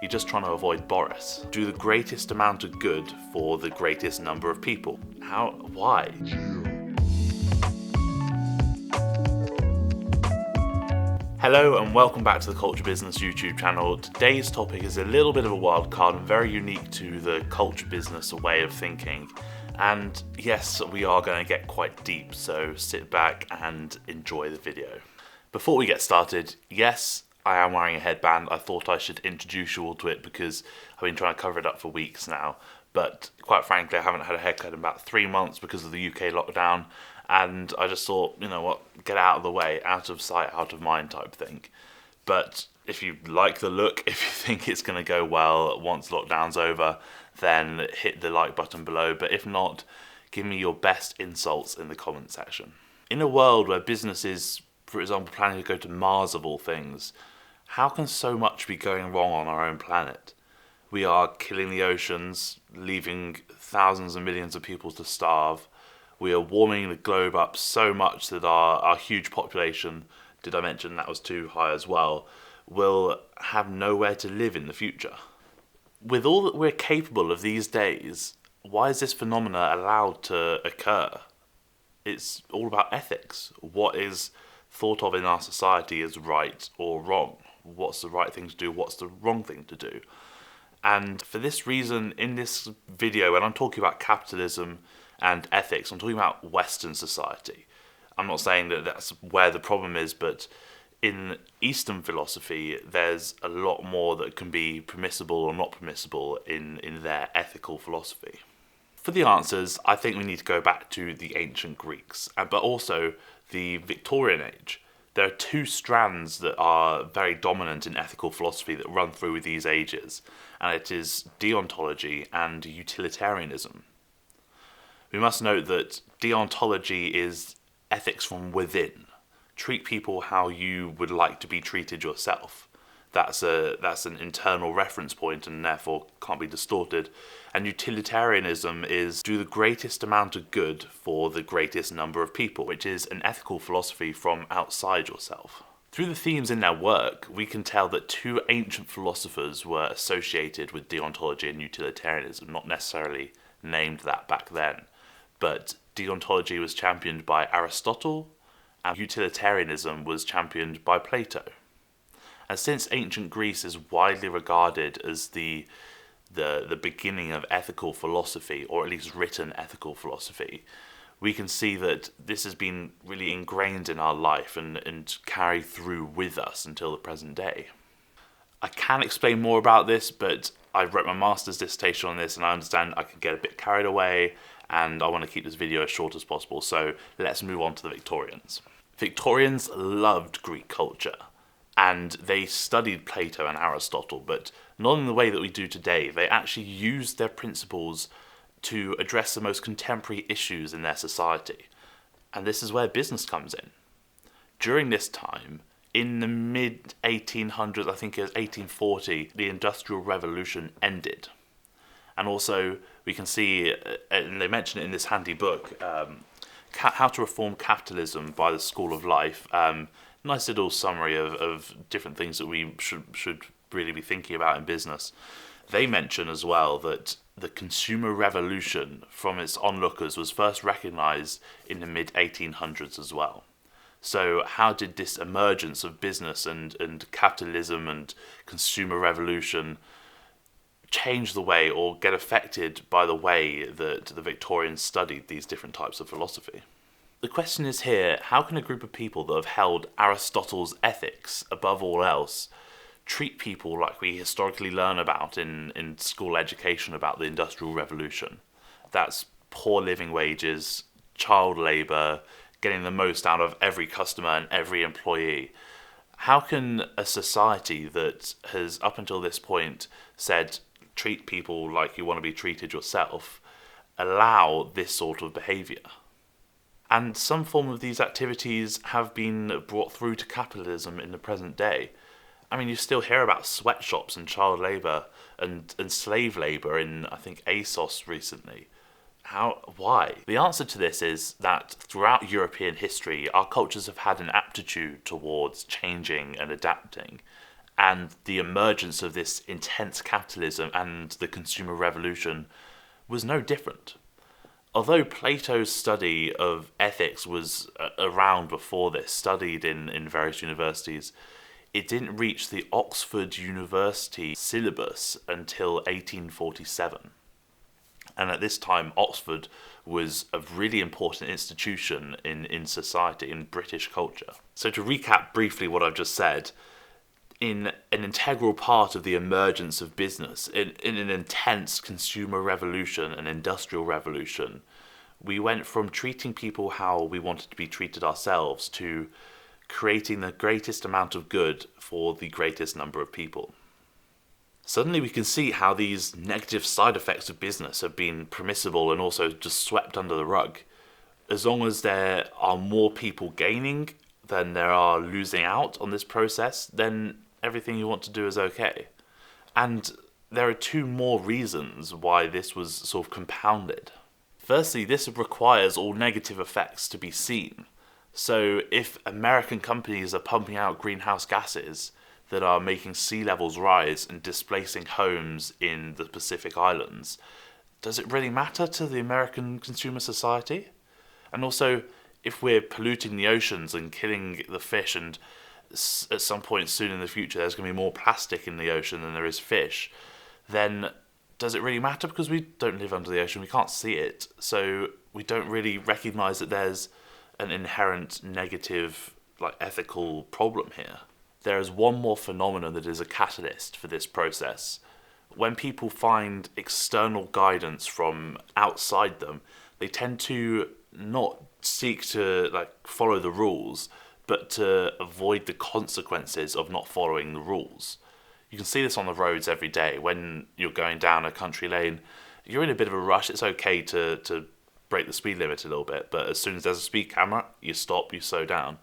You're just trying to avoid Boris. Do the greatest amount of good for the greatest number of people. How? Why? Hello and welcome back to the Culture Business YouTube channel. Today's topic is a little bit of a wild card and very unique to the culture business way of thinking. And yes, we are going to get quite deep, so sit back and enjoy the video. Before we get started, yes, I am wearing a headband. I thought I should introduce you all to it because I've been trying to cover it up for weeks now. But quite frankly, I haven't had a haircut in about 3 months because of the UK lockdown. And I just thought, you know what, get out of the way, out of sight, out of mind type thing. But if you like the look, if you think it's going to go well once lockdown's over, then hit the like button below. But if not, give me your best insults in the comment section. In a world where business is, for example, planning to go to Mars of all things, how can so much be going wrong on our own planet? We are killing the oceans, leaving thousands and millions of people to starve. We are warming the globe up so much that our huge population, did I mention that was too high as well, will have nowhere to live in the future. With all that we're capable of these days, why is this phenomena allowed to occur? It's all about ethics. What is thought of in our society as right or wrong? What's the right thing to do? What's the wrong thing to do? And for this reason, in this video, when I'm talking about capitalism and ethics, I'm talking about Western society. I'm not saying that that's where the problem is, but in Eastern philosophy, there's a lot more that can be permissible or not permissible in their ethical philosophy. For the answers, I think we need to go back to the ancient Greeks, but also the Victorian age. There are two strands that are very dominant in ethical philosophy that run through these ages, and it is deontology and utilitarianism. We must note that deontology is ethics from within. Treat people how you would like to be treated yourself. That's an internal reference point and therefore can't be distorted. And utilitarianism is do the greatest amount of good for the greatest number of people, which is an ethical philosophy from outside yourself. Through the themes in their work, we can tell that two ancient philosophers were associated with deontology and utilitarianism, not necessarily named that back then. But deontology was championed by Aristotle, and utilitarianism was championed by Plato. And since ancient Greece is widely regarded as the beginning of ethical philosophy, or at least written ethical philosophy, we can see that this has been really ingrained in our life and carried through with us until the present day. I can explain more about this, but I wrote my master's dissertation on this and I understand I can get a bit carried away and I want to keep this video as short as possible, so let's move on to the Victorians. Victorians loved Greek culture. And they studied Plato and Aristotle, but not in the way that we do today. They actually used their principles to address the most contemporary issues in their society. And this is where business comes in. During this time, in the mid-1800s, I think it was 1840, the Industrial Revolution ended. And also, we can see, and they mention it in this handy book, How to Reform Capitalism by the School of Life. Nice little summary of different things that we should really be thinking about in business. They mention as well that the consumer revolution from its onlookers was first recognized in the mid-1800s as well. So how did this emergence of business and capitalism and consumer revolution change the way or get affected by the way that the Victorians studied these different types of philosophy? The question is here, how can a group of people that have held Aristotle's ethics above all else treat people like we historically learn about in school education about the Industrial Revolution? That's poor living wages, child labour, getting the most out of every customer and every employee. How can a society that has up until this point said treat people like you want to be treated yourself allow this sort of behaviour? And some form of these activities have been brought through to capitalism in the present day. I mean, you still hear about sweatshops and child labour and slave labour in, I think, ASOS recently. Why? The answer to this is that throughout European history, our cultures have had an aptitude towards changing and adapting. And the emergence of this intense capitalism and the consumer revolution was no different. Although Plato's study of ethics was around before this, studied in various universities, it didn't reach the Oxford University syllabus until 1847. And at this time, Oxford was a really important institution in society, in British culture. So to recap briefly what I've just said, in an integral part of the emergence of business, in an intense consumer revolution, an industrial revolution, we went from treating people how we wanted to be treated ourselves to creating the greatest amount of good for the greatest number of people. Suddenly we can see how these negative side effects of business have been permissible and also just swept under the rug. As long as there are more people gaining than there are losing out on this process, then everything you want to do is okay. And there are two more reasons why this was sort of compounded. Firstly, this requires all negative effects to be seen. So if American companies are pumping out greenhouse gases that are making sea levels rise and displacing homes in the Pacific Islands, does it really matter to the American consumer society? And also, if we're polluting the oceans and killing the fish, and at some point soon in the future there's going to be more plastic in the ocean than there is fish, then does it really matter? Because we don't live under the ocean, we can't see it, so we don't really recognise that there's an inherent negative, ethical problem here. There is one more phenomenon that is a catalyst for this process. When people find external guidance from outside them, they tend to not seek to follow the rules, but to avoid the consequences of not following the rules. You can see this on the roads every day. When you're going down a country lane, you're in a bit of a rush. It's okay to break the speed limit a little bit, but as soon as there's a speed camera, you stop, you slow down.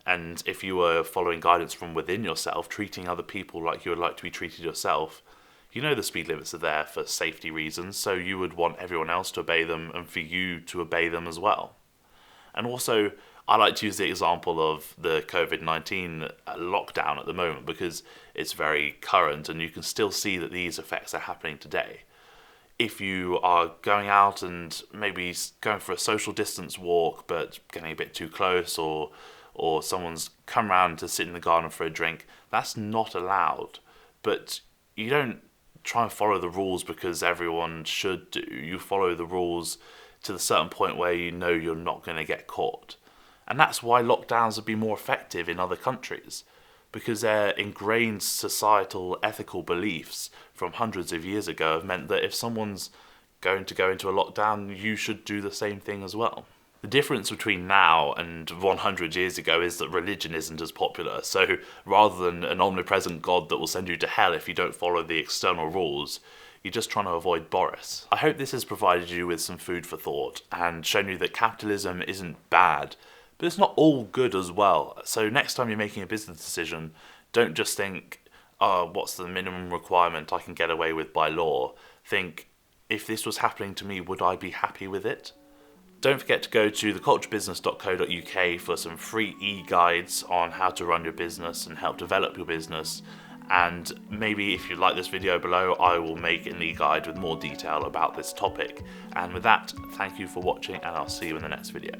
And if you were following guidance from within yourself, treating other people like you would like to be treated yourself, you know the speed limits are there for safety reasons, so you would want everyone else to obey them and for you to obey them as well. And also, I like to use the example of the COVID-19 lockdown at the moment because it's very current and you can still see that these effects are happening today. If you are going out and maybe going for a social distance walk but getting a bit too close, or someone's come round to sit in the garden for a drink, that's not allowed. But you don't try and follow the rules because everyone should do. You follow the rules to the certain point where you know you're not going to get caught. And that's why lockdowns have been more effective in other countries, because their ingrained societal ethical beliefs from hundreds of years ago have meant that if someone's going to go into a lockdown, you should do the same thing as well. The difference between now and 100 years ago is that religion isn't as popular, so rather than an omnipresent God that will send you to hell if you don't follow the external rules, you're just trying to avoid Boris. I hope this has provided you with some food for thought and shown you that capitalism isn't bad, but it's not all good as well. So next time you're making a business decision, don't just think, oh, what's the minimum requirement I can get away with by law? Think, if this was happening to me, would I be happy with it? Don't forget to go to theculturebusiness.co.uk for some free e-guides on how to run your business and help develop your business. And maybe if you like this video below, I will make an e-guide with more detail about this topic. And with that, thank you for watching and I'll see you in the next video.